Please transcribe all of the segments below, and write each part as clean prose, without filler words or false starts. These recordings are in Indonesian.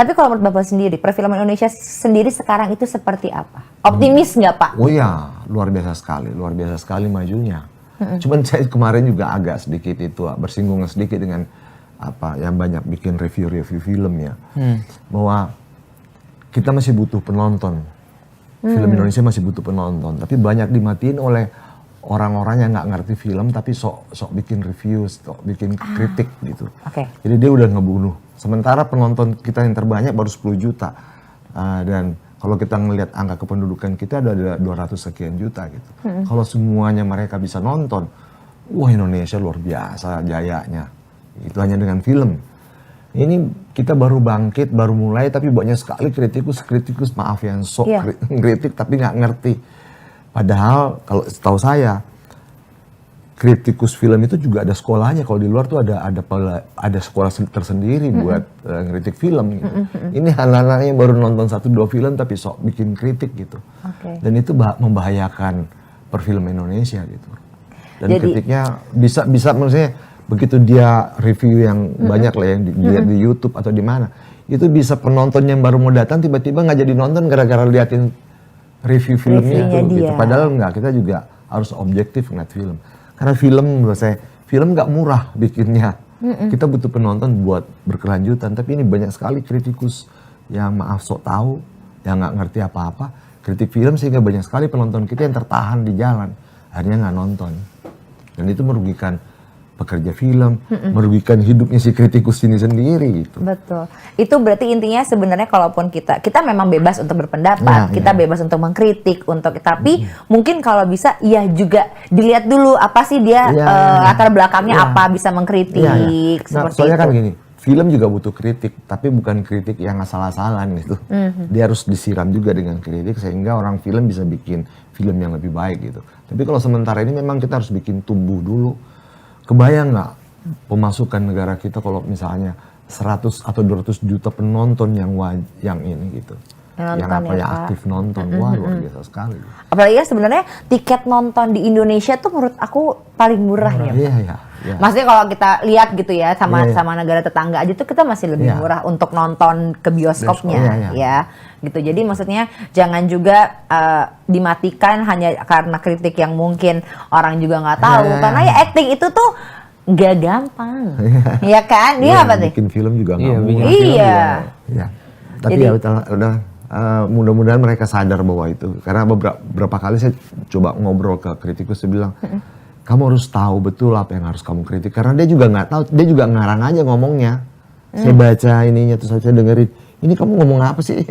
Tapi kalau menurut Bapak sendiri, perfilman Indonesia sendiri sekarang itu seperti apa? Optimis nggak Pak? Oh ya, luar biasa sekali majunya. Cuman saya kemarin juga agak sedikit itu bersinggung sedikit dengan apa yang banyak bikin review film ya, bahwa kita masih butuh penonton. Film Indonesia masih butuh penonton, tapi banyak dimatiin oleh orang-orang yang nggak ngerti film tapi sok bikin review, sok bikin kritik gitu. Jadi dia udah ngebunuh. Sementara penonton kita yang terbanyak baru 10 juta. Dan kalau kita ngelihat angka kependudukan kita ada 200 sekian juta gitu. Kalau semuanya mereka bisa nonton, wah Indonesia luar biasa jayanya. Itu hanya dengan film. Ini kita baru bangkit, baru mulai, tapi banyak sekali kritikus maaf yang sok kritik tapi nggak ngerti. Padahal kalau setahu saya kritikus film itu juga ada sekolahnya. Kalau di luar tuh ada sekolah tersendiri buat ngeritik film gitu. Ini anak-anak yang baru nonton 1-2 film tapi sok bikin kritik gitu. Dan itu membahayakan perfilman Indonesia gitu. Dan jadi, kritiknya bisa maksudnya begitu dia review yang banyak lah yang dilihat di YouTube atau di mana, itu bisa penonton yang baru mau datang tiba-tiba nggak jadi nonton gara-gara liatin review filmnya tuh gitu. Padahal enggak, kita juga harus objektif ngeliat film. Karena film menurut saya, film nggak murah bikinnya. Kita butuh penonton buat berkelanjutan. Tapi ini banyak sekali kritikus yang maaf sok tahu, yang nggak ngerti apa-apa, kritik film sehingga banyak sekali penonton kita yang tertahan di jalan, akhirnya nggak nonton. Dan itu merugikan pekerja film, merugikan hidupnya si kritikus ini sendiri gitu. Betul. Itu berarti intinya sebenarnya kalaupun kita memang bebas untuk berpendapat, kita bebas untuk mengkritik, tapi mungkin kalau bisa ya juga dilihat dulu apa sih dia latar belakangnya apa bisa mengkritik. Nah, soalnya kan gini, film juga butuh kritik, tapi bukan kritik yang asal-asalan gitu. Dia harus disiram juga dengan kritik sehingga orang film bisa bikin film yang lebih baik gitu. Tapi kalau sementara ini memang kita harus bikin tumbuh dulu. Kebayang nggak pemasukan negara kita kalau misalnya 100 atau 200 juta penonton yang ini gitu. Yang aktif nonton. Wah, luar biasa sekali. Apalagi ya sebenarnya tiket nonton di Indonesia tuh menurut aku paling murah ya. Iya. Maksudnya kalau kita lihat gitu ya sama negara tetangga aja tuh kita masih lebih murah untuk nonton ke bioskopnya ya. Gitu. Jadi maksudnya jangan juga dimatikan hanya karena kritik yang mungkin orang juga nggak tahu. Karena ya acting itu tuh nggak gampang. Iya kan? Dia apa sih? Bikin film juga nggak mudah. Iya. Tapi jadi, ya udah mudah-mudahan mereka sadar bahwa itu. Karena beberapa kali saya coba ngobrol ke kritikus, saya bilang, kamu harus tahu betul apa yang harus kamu kritik. Karena dia juga nggak tahu, dia juga ngarang aja ngomongnya. Saya baca ininya terus saya dengerin, ini kamu ngomong apa sih?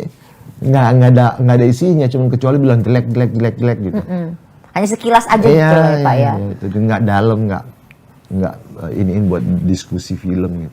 Nggak ada isinya, cuma kecuali bilang jelek gitu. Hanya sekilas aja gitu ya Pak ya. Itu nggak dalam, nggak iniin buat diskusi film gitu.